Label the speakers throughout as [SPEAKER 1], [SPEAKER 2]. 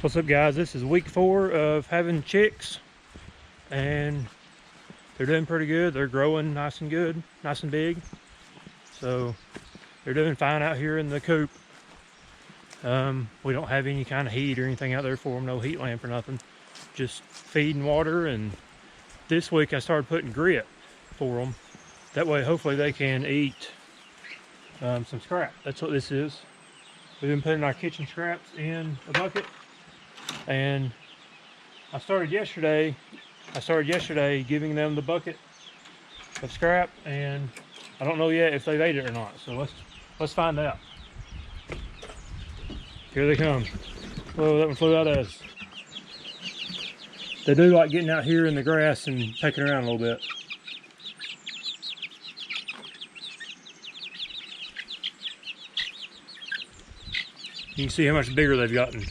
[SPEAKER 1] What's up, guys? This is week 4 of having chicks, and they're doing pretty good. They're growing nice and good, nice and big. So they're doing fine out here in the coop. We don't have any kind of heat or anything out there for them, no heat lamp or nothing. Just feed and water. And this week I started putting grit for them. That way hopefully they can eat some scrap. That's what this is. We've been putting our kitchen scraps in a bucket. And I started yesterday giving them the bucket of scrap, and I don't know yet if they've ate it or not. So let's find out. Here they come. Oh, that one flew out at us. They do like getting out here in the grass and pecking around a little bit. You can see how much bigger they've gotten.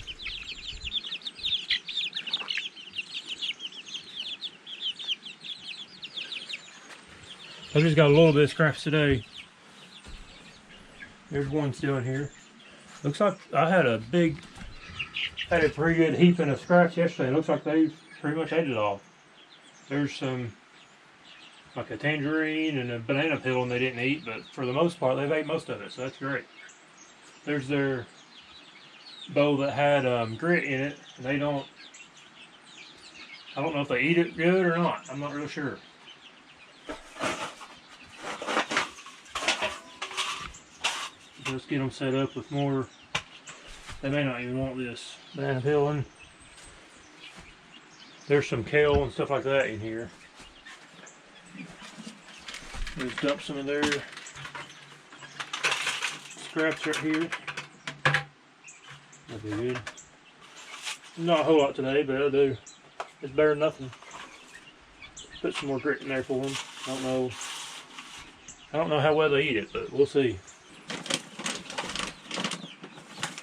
[SPEAKER 1] I just got a little bit of scraps today. There's one still in here. Looks like I had a pretty good heaping of scraps yesterday. It looks like they've pretty much ate it all. There's some, like a tangerine and a banana peel, and they didn't eat, but for the most part, they've ate most of it, so that's great. There's their bowl that had grit in it, and I don't know if they eat it good or not. I'm not real sure. Let's get them set up with more. They may not even want this banana peeling. There's some kale and stuff like that in here. Let's dump some of their scraps right here. That'll be good. Not a whole lot today, but it'll do. It's better than nothing. Put some more grit in there for them. I don't know how well they eat it, but we'll see.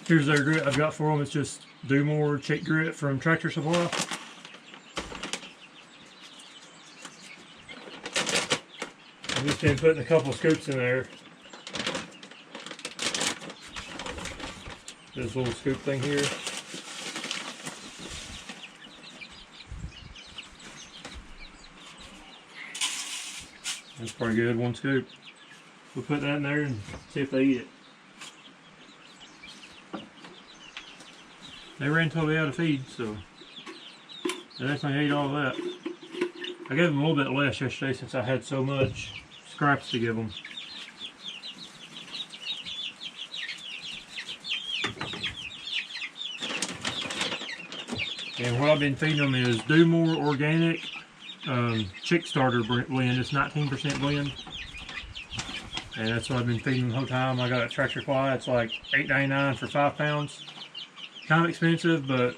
[SPEAKER 1] Here's their grit I've got for them. It's just Do More chick grit from Tractor Supply. I've just been putting a couple of scoops in there. This little scoop thing here. That's pretty good, one scoop. We'll put that in there and see if they eat it. They ran totally out of feed, so they definitely ate all of that. I gave them a little bit less yesterday since I had so much scraps to give them. And what I've been feeding them is Do More Organic Chick Starter blend. It's 19% blend. And that's what I've been feeding them the whole time. I got it at Tractor Supply. It's like $8.99 for 5 pounds. Kind of expensive, but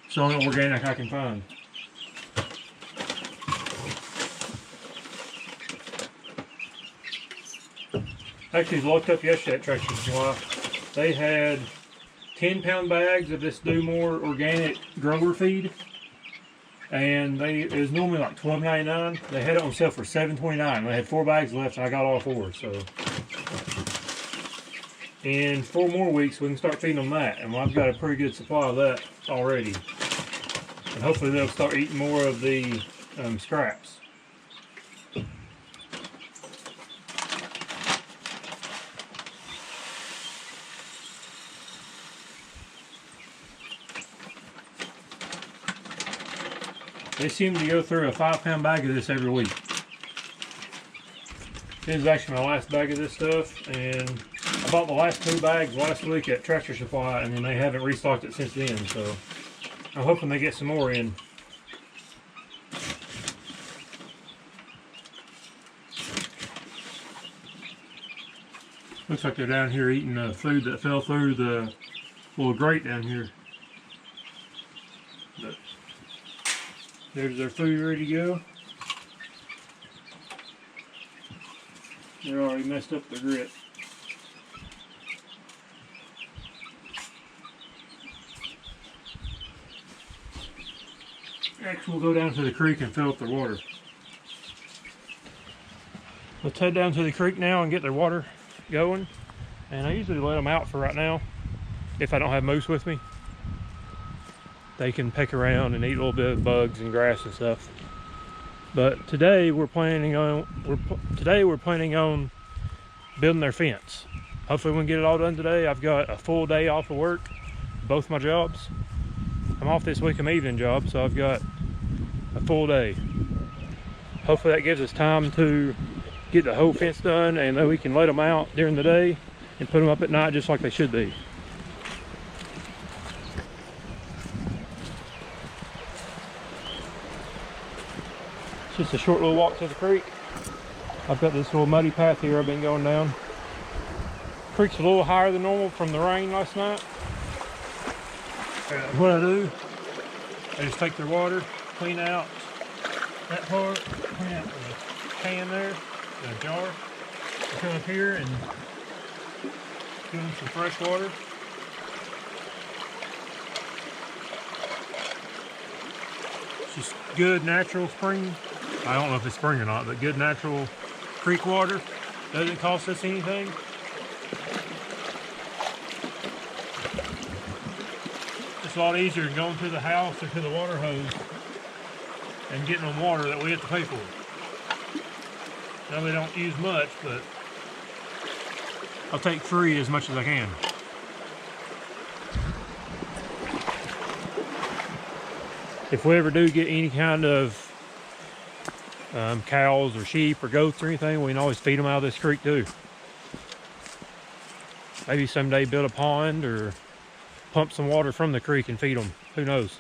[SPEAKER 1] it's the only organic I can find. Actually, looked up yesterday at Tractor Supply. They had 10-pound bags of this Do More Organic grower feed, and it was normally like $12.99. They had it on sale for $7.29. They had 4 bags left, and I got all 4. So in 4 more weeks, we can start feeding them that, and I've got a pretty good supply of that already. And hopefully they'll start eating more of the scraps. They seem to go through a 5-pound bag of this every week. This is actually my last bag of this stuff, and I bought the last 2 bags last week at Tractor Supply, and then they haven't restocked it since then, so I'm hoping they get some more in. Looks like they're down here eating the food that fell through the little grate down here. But there's their food ready to go. They're already messed up the grit. Next, we'll go down to the creek and fill up their water. Let's head down to the creek now and get their water going. And I usually let them out for right now if I don't have moose with me. they can peck around and eat a little bit of bugs and grass and stuff. But today we're planning on building their fence. Hopefully we can get it all done today. I've got a full day off of work, both my jobs. I'm off this week, I'm evening job, so I've got a full day. Hopefully that gives us time to get the whole fence done, and then we can let them out during the day and put them up at night just like they should be. It's just a short little walk to the creek. I've got this little muddy path here I've been going down. Creek's a little higher than normal from the rain last night. What I do, I just take their water, clean out that part, clean out the can there, the jar. I come up here and give them some fresh water. It's just good natural spring. I don't know if it's spring or not, but good natural creek water. Doesn't cost us anything. It's a lot easier than going to the house or to the water hose and getting them water that we have to pay for. Now they don't use much, but I'll take free as much as I can. If we ever do get any kind of cows or sheep or goats or anything, we can always feed them out of this creek too. Maybe someday build a pond or pump some water from the creek and feed them. Who knows?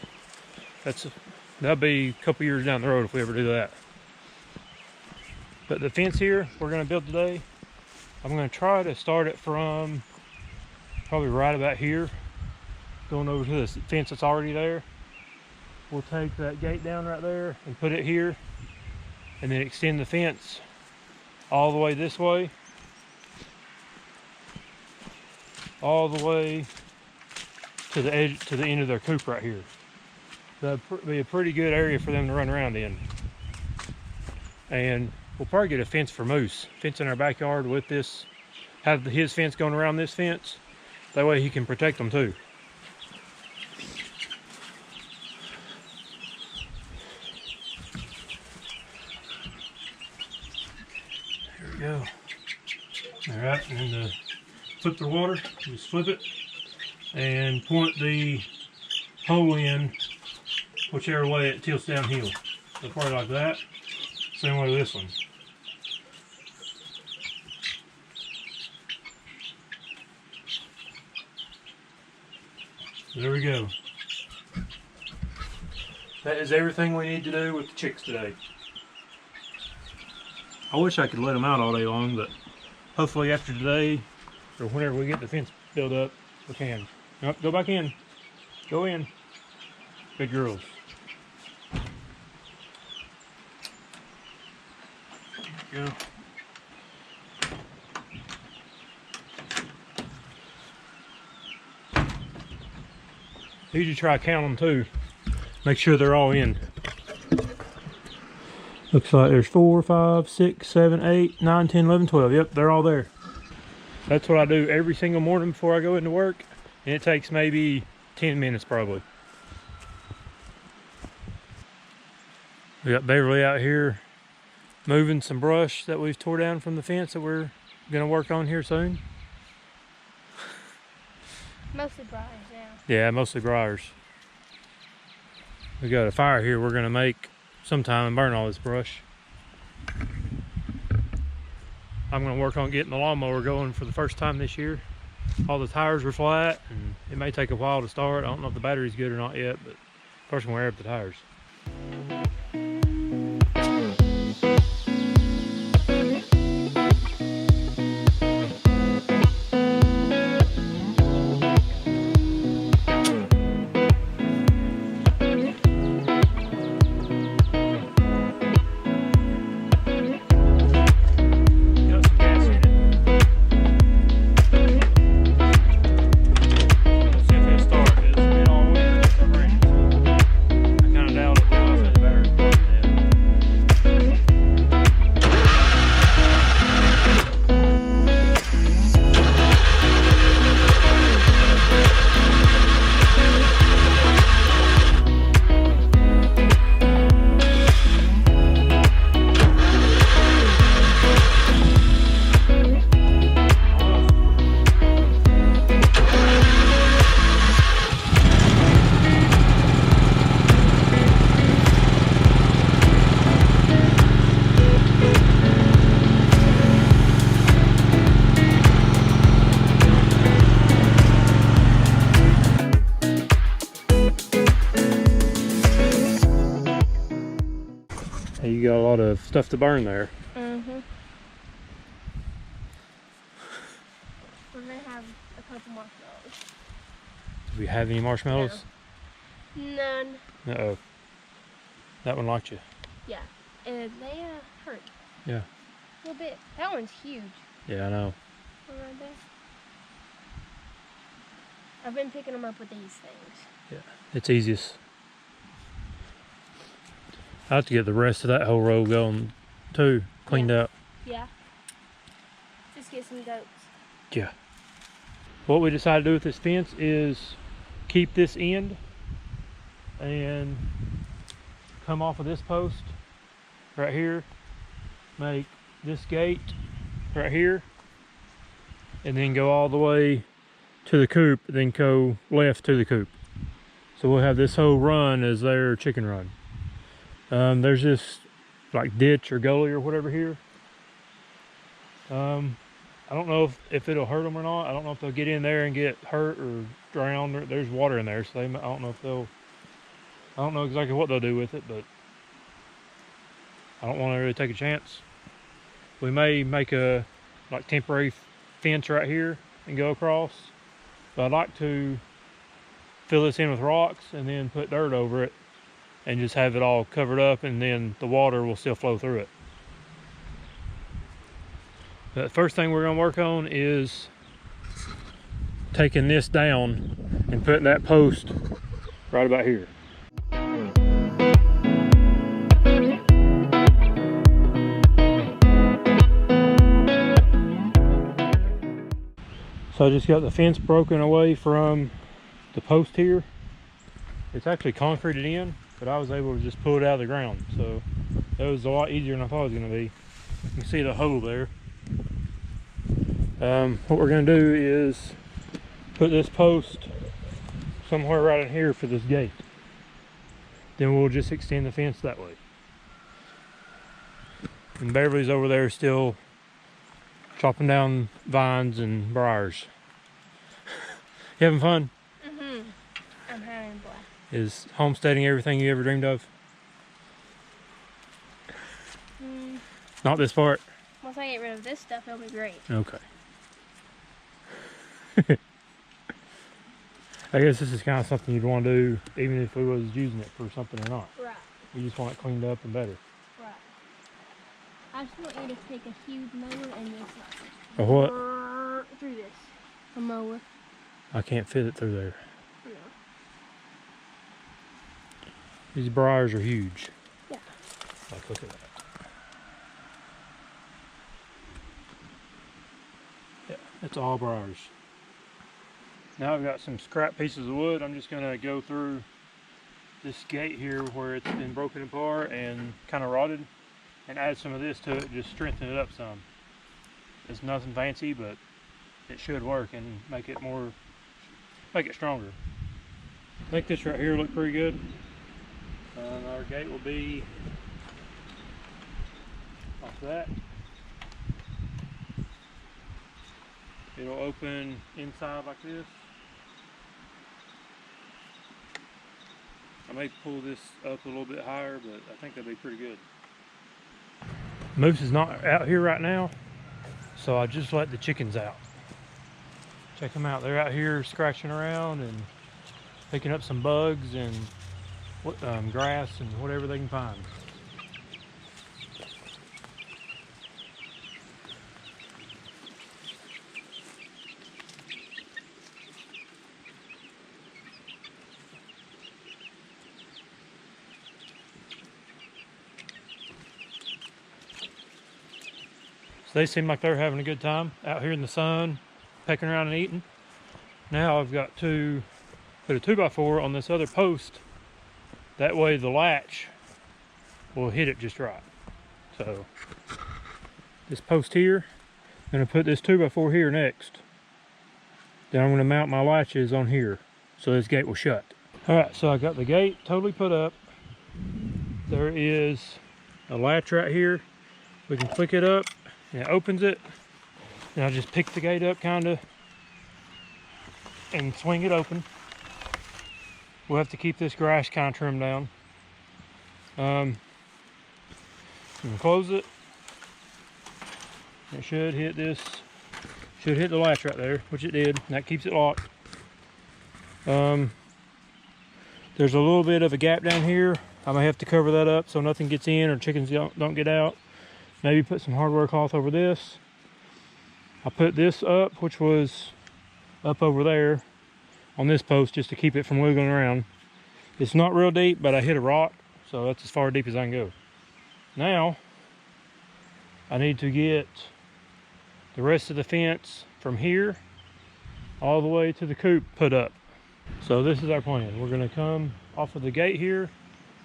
[SPEAKER 1] That'll be a couple years down the road if we ever do that. But the fence here we're going to build today, I'm going to try to start it from probably right about here, going over to the fence that's already there. We'll take that gate down right there and put it here, and then extend the fence all the way this way, all the way to the edge, to the end of their coop right here. That'll be a pretty good area for them to run around in. And we'll probably get a fence for moose, fence in our backyard with this, have his fence going around this fence. That way he can protect them too. There we go. All right, and then flip the water, just flip it and point the hole in whichever way it tilts downhill. So probably like that. Same way with this one. There we go. That is everything we need to do with the chicks today. I wish I could let them out all day long, but hopefully after today, or whenever we get the fence built up, we can. Nope, go back in. Go in. Good girls. There we go. You usually try to count them too. Make sure they're all in. Looks like there's 4, 5, 6, 7, 8, 9, 10, 11, 12. Yep, they're all there. That's what I do every single morning before I go into work. And it takes maybe 10 minutes probably. We got Beverly out here moving some brush that we've tore down from the fence that we're gonna work on here soon.
[SPEAKER 2] Mostly briars now.
[SPEAKER 1] Yeah, mostly briars. We got a fire here we're gonna make sometime and burn all this brush. I'm gonna work on getting the lawnmower going for the first time this year. All the tires were flat and it may take a while to start. I don't know if the battery's good or not yet, but first I'm gonna air up the tires. Let's see if he'll start. It's been all winter, it's so rainy. I kind of doubt it will. got a lot of stuff to burn there.
[SPEAKER 2] Mm-hmm. We're gonna have a couple marshmallows.
[SPEAKER 1] Do we have any marshmallows?
[SPEAKER 2] No. None.
[SPEAKER 1] Uh-oh. That one liked you.
[SPEAKER 2] Yeah. And they hurt.
[SPEAKER 1] Yeah.
[SPEAKER 2] A little bit. That one's huge.
[SPEAKER 1] Yeah, I know.
[SPEAKER 2] Right there. I've been picking them up with these things.
[SPEAKER 1] Yeah, it's easiest. I have to get the rest of that whole row going too, cleaned out.
[SPEAKER 2] Yeah. Just get some goats.
[SPEAKER 1] Yeah. What we decided to do with this fence is keep this end and come off of this post right here, make this gate right here, and then go all the way to the coop, then go left to the coop. So we'll have this whole run as their chicken run. There's this like ditch or gully or whatever here. I don't know if it'll hurt them or not. I don't know if they'll get in there and get hurt or drowned. There's water in there, so I don't know if they'll, I don't know exactly what they'll do with it, but I don't want to really take a chance. We may make a like temporary fence right here and go across, but I'd like to fill this in with rocks and then put dirt over it and just have it all covered up, and then the water will still flow through it. The first thing we're going to work on is taking this down and putting that post right about here. So I just got the fence broken away from the post here. It's actually concreted in, but I was able to just pull it out of the ground. So that was a lot easier than I thought it was going to be. You can see the hole there. What we're going to do is put this post somewhere right in here for this gate. Then we'll just extend the fence that way. And Beverly's over there still chopping down vines and briars. You having fun?
[SPEAKER 2] Mm-hmm. I'm having a blast.
[SPEAKER 1] Is homesteading everything you ever dreamed of? Not this part?
[SPEAKER 2] Once I get rid of this stuff, it'll be great.
[SPEAKER 1] Okay. I guess this is kind of something you'd want to do even if we was using it for something or not.
[SPEAKER 2] Right.
[SPEAKER 1] You just want it cleaned up and better.
[SPEAKER 2] Right. I just want you to take a huge mower and just
[SPEAKER 1] A what?
[SPEAKER 2] through this. A mower.
[SPEAKER 1] I can't fit it through there.
[SPEAKER 2] No.
[SPEAKER 1] These briars are huge.
[SPEAKER 2] Yeah.
[SPEAKER 1] Like, look at that. Yeah, it's all briars. Now I've got some scrap pieces of wood. I'm just gonna go through this gate here where it's been broken apart and kind of rotted and add some of this to it, just strengthen it up some. It's nothing fancy, but it should work and make it stronger. I think this right here looked pretty good. Our gate will be off that. It'll open inside like this. I may pull this up a little bit higher, but I think that'll be pretty good. Moose is not out here right now, so I just let the chickens out. Check them out. They're out here scratching around and picking up some bugs and grass and whatever they can find. So they seem like they're having a good time out here in the sun, pecking around and eating. Now I've got to put a 2x4 on this other post. That way the latch will hit it just right. So this post here, I'm going to put this 2x4 here next. Then I'm going to mount my latches on here so this gate will shut. Alright, so I got the gate totally put up. There is a latch right here. We can click it up and it opens it. And I'll just pick the gate up kinda and swing it open. We'll have to keep this grass kind of trimmed down. and close it. It should hit this, should hit the latch right there, which it did, and that keeps it locked. There's a little bit of a gap down here. I may have to cover that up so nothing gets in or chickens don't get out. Maybe put some hardware cloth over this. I put this up, which was up over there on this post, just to keep it from wiggling around. It's not real deep, but I hit a rock, so that's as far deep as I can go. Now, I need to get the rest of the fence from here all the way to the coop put up. So this is our plan. We're gonna come off of the gate here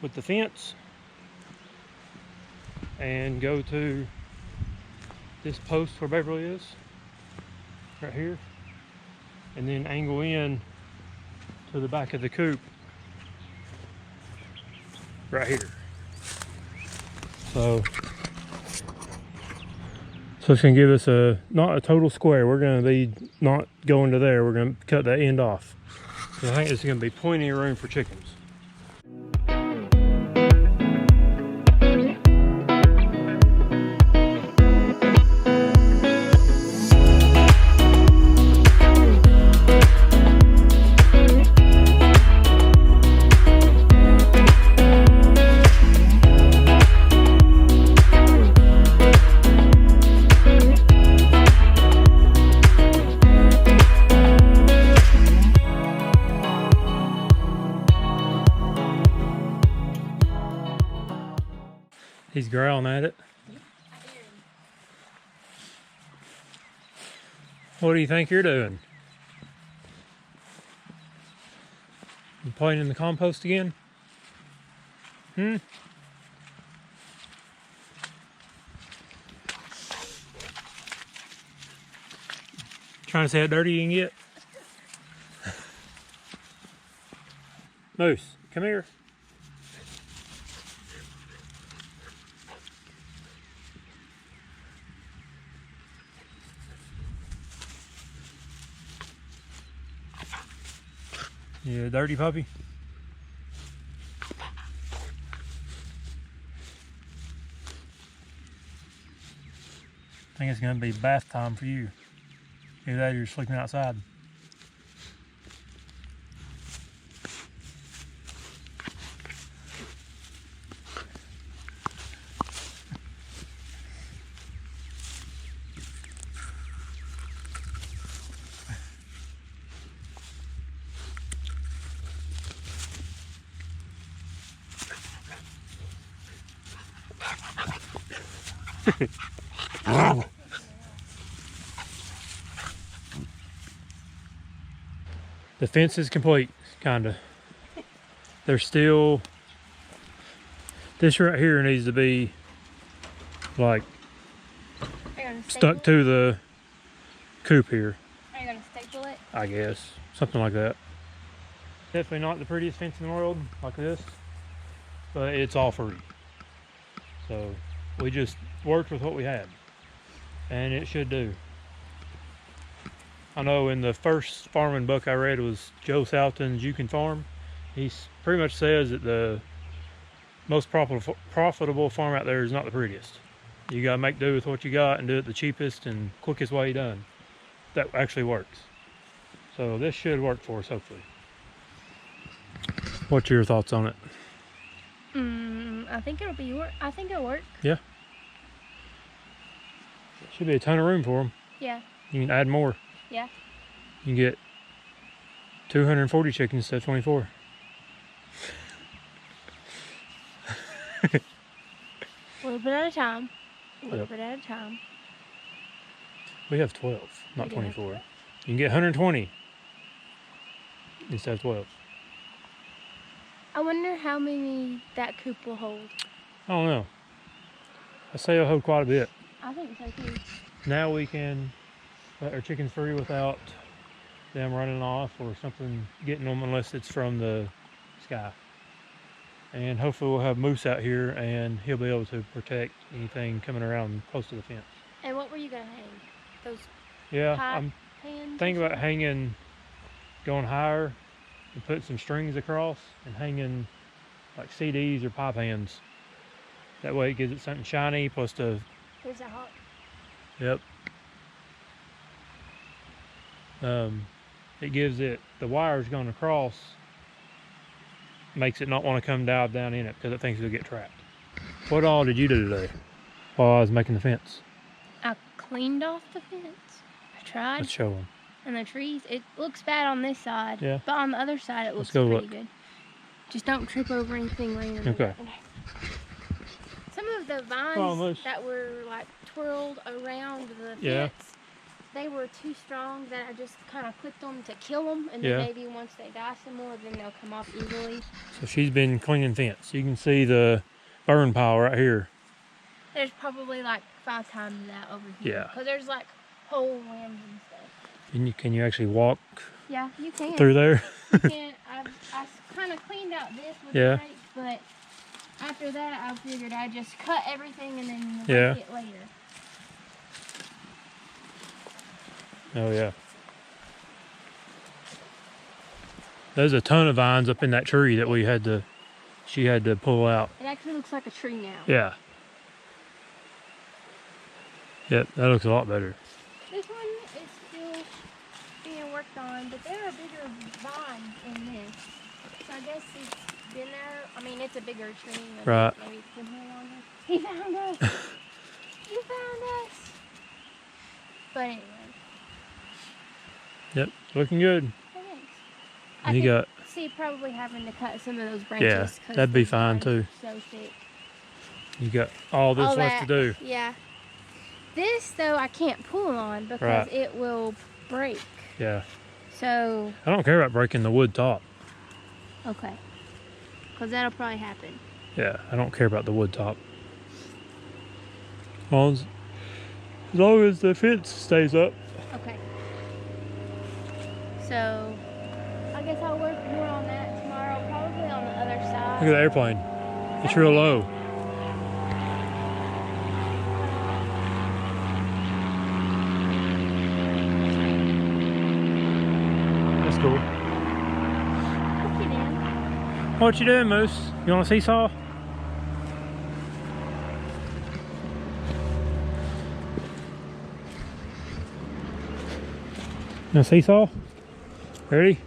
[SPEAKER 1] with the fence and go to this post where Beverly is, right here, and then angle in to the back of the coop right here. So it's gonna give us not a total square. We're gonna be not going to there. We're gonna cut that end off. I think it's gonna be plenty of room for chickens. He's growling at it. What do you think you're doing? You playing in the compost again? Trying to see how dirty you can get? Moose, come here. You a dirty puppy? I think it's gonna be bath time for you. Either that or you're sleeping outside. The fence is complete, kinda. There's still, this right here needs to be like stuck to the coop here.
[SPEAKER 2] Are you gonna staple it?
[SPEAKER 1] I guess, something like that. Definitely not the prettiest fence in the world, like this, but it's all free. So we just worked with what we had, and it should do. I know in the first farming book I read was Joe Salton's You Can Farm. He pretty much says that the most profitable farm out there is not the prettiest. You gotta make do with what you got and do it the cheapest and quickest way done. That actually works. So this should work for us, hopefully. What's your thoughts on it?
[SPEAKER 2] I think it'll work.
[SPEAKER 1] Yeah. Should be a ton of room for them.
[SPEAKER 2] Yeah.
[SPEAKER 1] You can add more.
[SPEAKER 2] Yeah.
[SPEAKER 1] You can get 240 chickens instead of 24.
[SPEAKER 2] A little bit at a time. A little bit at a time.
[SPEAKER 1] We have 12, not 24. You can get 120 instead of 12.
[SPEAKER 2] I wonder how many that coop will hold.
[SPEAKER 1] I don't know. I say it'll hold quite a bit.
[SPEAKER 2] I think so too.
[SPEAKER 1] Now we can let our chickens free without them running off or something getting them, unless it's from the sky. And hopefully we'll have Moose out here and he'll be able to protect anything coming around close to the fence.
[SPEAKER 2] And what were you gonna hang? Those
[SPEAKER 1] I'm
[SPEAKER 2] pans?
[SPEAKER 1] thinking about hanging, going higher and putting some strings across and hanging like CDs or pie pans That way it gives it something shiny, plus the...
[SPEAKER 2] Here's a hawk.
[SPEAKER 1] Yep. It gives it, the wires going across, makes it not want to come dive down in it because it thinks it'll get trapped. What all did you do today while I was making the fence?
[SPEAKER 2] I cleaned off the fence. I tried.
[SPEAKER 1] Let's show them.
[SPEAKER 2] And the trees, it looks bad on this side.
[SPEAKER 1] Yeah.
[SPEAKER 2] But on the other side, it looks
[SPEAKER 1] go
[SPEAKER 2] pretty
[SPEAKER 1] look.
[SPEAKER 2] good. Just don't trip over anything laying in the
[SPEAKER 1] Okay.
[SPEAKER 2] ground. Some of the vines
[SPEAKER 1] Almost.
[SPEAKER 2] that were like twirled around the
[SPEAKER 1] Yeah.
[SPEAKER 2] fence, they were too strong that I just kind of clipped them to kill them. And
[SPEAKER 1] Yeah.
[SPEAKER 2] then maybe once they die some more, then they'll come off easily.
[SPEAKER 1] So she's been cleaning fence. You can see the burn pile right here.
[SPEAKER 2] There's probably like 5 times that over here.
[SPEAKER 1] Yeah.
[SPEAKER 2] Because there's like whole limbs and stuff.
[SPEAKER 1] Can you actually walk
[SPEAKER 2] Yeah, you can.
[SPEAKER 1] through there?
[SPEAKER 2] You can. I kind of cleaned out this with
[SPEAKER 1] Yeah.
[SPEAKER 2] the rake, but after that I figured I'd just cut everything and then
[SPEAKER 1] Yeah.
[SPEAKER 2] rake it later.
[SPEAKER 1] Oh yeah. There's a ton of vines up in that tree that she had to pull out.
[SPEAKER 2] It actually looks like a tree now.
[SPEAKER 1] Yeah. Yep, that looks a lot better.
[SPEAKER 2] This one is still being worked on, but there are bigger vines in this. So I guess it's been there. I mean, it's a bigger tree.
[SPEAKER 1] Right.
[SPEAKER 2] Maybe it's been here longer. He found us. You found us. But anyway.
[SPEAKER 1] Yep, looking good.
[SPEAKER 2] Thanks.
[SPEAKER 1] And you got,
[SPEAKER 2] See, probably having to cut some of those branches.
[SPEAKER 1] yeah,
[SPEAKER 2] 'cause
[SPEAKER 1] that'd be
[SPEAKER 2] the
[SPEAKER 1] fine
[SPEAKER 2] vines
[SPEAKER 1] too.
[SPEAKER 2] are So thick.
[SPEAKER 1] You got all this
[SPEAKER 2] All
[SPEAKER 1] left to
[SPEAKER 2] that,
[SPEAKER 1] do.
[SPEAKER 2] Yeah. This though I can't pull on because
[SPEAKER 1] Right.
[SPEAKER 2] it will break.
[SPEAKER 1] Yeah.
[SPEAKER 2] So
[SPEAKER 1] I don't care about breaking the wood top.
[SPEAKER 2] okay. Because that'll probably happen.
[SPEAKER 1] Yeah, I don't care about the wood top. As long as the fence stays up.
[SPEAKER 2] Okay. So I guess I'll work more on that tomorrow, probably on the other side.
[SPEAKER 1] Look at the airplane. It's real low. That's cool.
[SPEAKER 2] Look it in.
[SPEAKER 1] What you doing, Moose? You want a seesaw? You want a seesaw? Ready?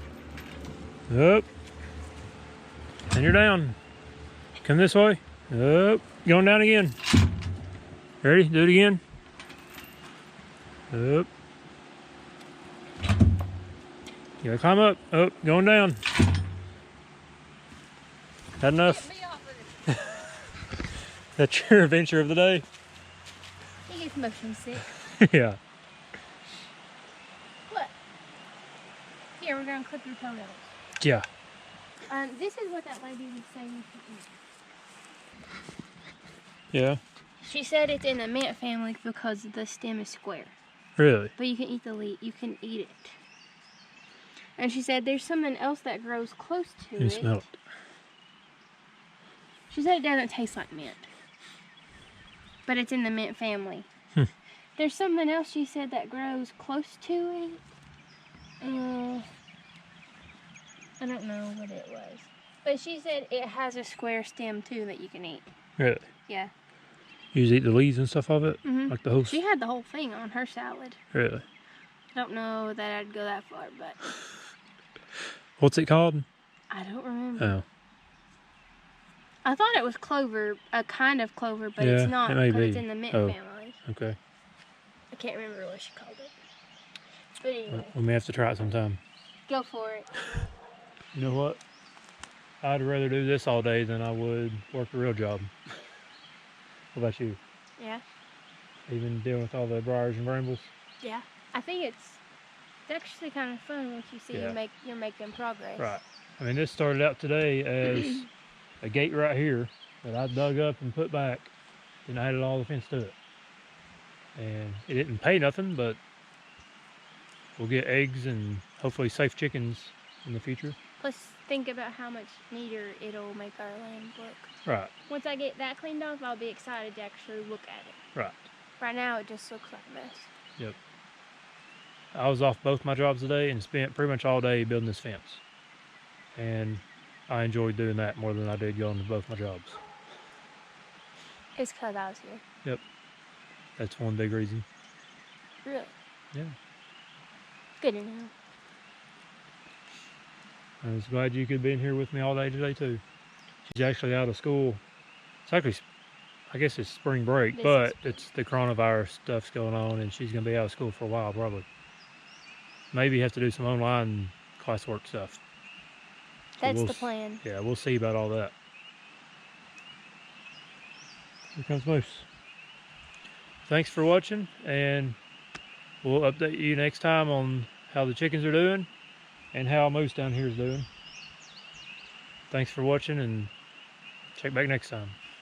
[SPEAKER 1] Up. And you're down. Come this way. Up. Going down again. Ready? Do it again. Up. You gotta climb up. Up. Going down. Had enough?
[SPEAKER 2] Get me off of this.
[SPEAKER 1] That's your adventure of the day?
[SPEAKER 2] He gets motion sick.
[SPEAKER 1] Yeah.
[SPEAKER 2] What? Here, we're gonna clip your toenails.
[SPEAKER 1] Yeah.
[SPEAKER 2] This is what that lady was saying you could eat.
[SPEAKER 1] Yeah.
[SPEAKER 2] She said it's in the mint family because the stem is square.
[SPEAKER 1] Really?
[SPEAKER 2] But you can eat the leaf. You can eat it. And she said there's something else that grows close to
[SPEAKER 1] You
[SPEAKER 2] it.
[SPEAKER 1] smell it.
[SPEAKER 2] She said it doesn't taste like mint. But it's in the mint family. There's something else she said that grows close to it. I don't know what it was. But she said it has a square stem too that you can eat.
[SPEAKER 1] Really?
[SPEAKER 2] Yeah.
[SPEAKER 1] You just eat the leaves and stuff of it?
[SPEAKER 2] Mhm.
[SPEAKER 1] Like the whole...
[SPEAKER 2] She had the whole thing on her salad.
[SPEAKER 1] Really?
[SPEAKER 2] I don't know that I'd go that far, but
[SPEAKER 1] What's it called?
[SPEAKER 2] I don't remember.
[SPEAKER 1] Oh.
[SPEAKER 2] I thought it was clover, a kind of clover, but
[SPEAKER 1] Yeah,
[SPEAKER 2] it's not
[SPEAKER 1] it may
[SPEAKER 2] because it's
[SPEAKER 1] be.
[SPEAKER 2] in the mint
[SPEAKER 1] Oh.
[SPEAKER 2] family.
[SPEAKER 1] Okay.
[SPEAKER 2] I can't remember what she called it. But anyway,
[SPEAKER 1] We may have to try it sometime.
[SPEAKER 2] go for it.
[SPEAKER 1] You know what? I'd rather do this all day than I would work a real job. What about you?
[SPEAKER 2] Yeah,
[SPEAKER 1] Even dealing with all the briars and brambles?
[SPEAKER 2] yeah. I think it's actually kind of fun once you see
[SPEAKER 1] Yeah.
[SPEAKER 2] you're making progress.
[SPEAKER 1] Right. I mean, this started out today as a gate right here that I dug up and put back, and I added all the fence to it. And it didn't pay nothing, but we'll get eggs and hopefully safe chickens in the future.
[SPEAKER 2] Plus, think about how much neater it'll make our land look.
[SPEAKER 1] Right,
[SPEAKER 2] Once I get that cleaned off, I'll be excited to actually look at it.
[SPEAKER 1] right.
[SPEAKER 2] Right now, it just looks like a mess.
[SPEAKER 1] Yep. I was off both my jobs today and spent pretty much all day building this fence. And I enjoyed doing that more than I did going to both my jobs.
[SPEAKER 2] It's because I was here.
[SPEAKER 1] Yep. That's one big reason.
[SPEAKER 2] Really?
[SPEAKER 1] Yeah.
[SPEAKER 2] Good to know.
[SPEAKER 1] I was glad you could be in here with me all day today too. She's actually out of school. It's actually, I guess it's spring break, but it's the coronavirus stuff's going on, and she's gonna be out of school for a while probably. Maybe have to do some online classwork stuff.
[SPEAKER 2] That's the plan.
[SPEAKER 1] Yeah, we'll see about all that. Here comes Moose. Thanks for watching, and we'll update you next time on how the chickens are doing and how Moose down here is doing. Thanks for watching, and check back next time.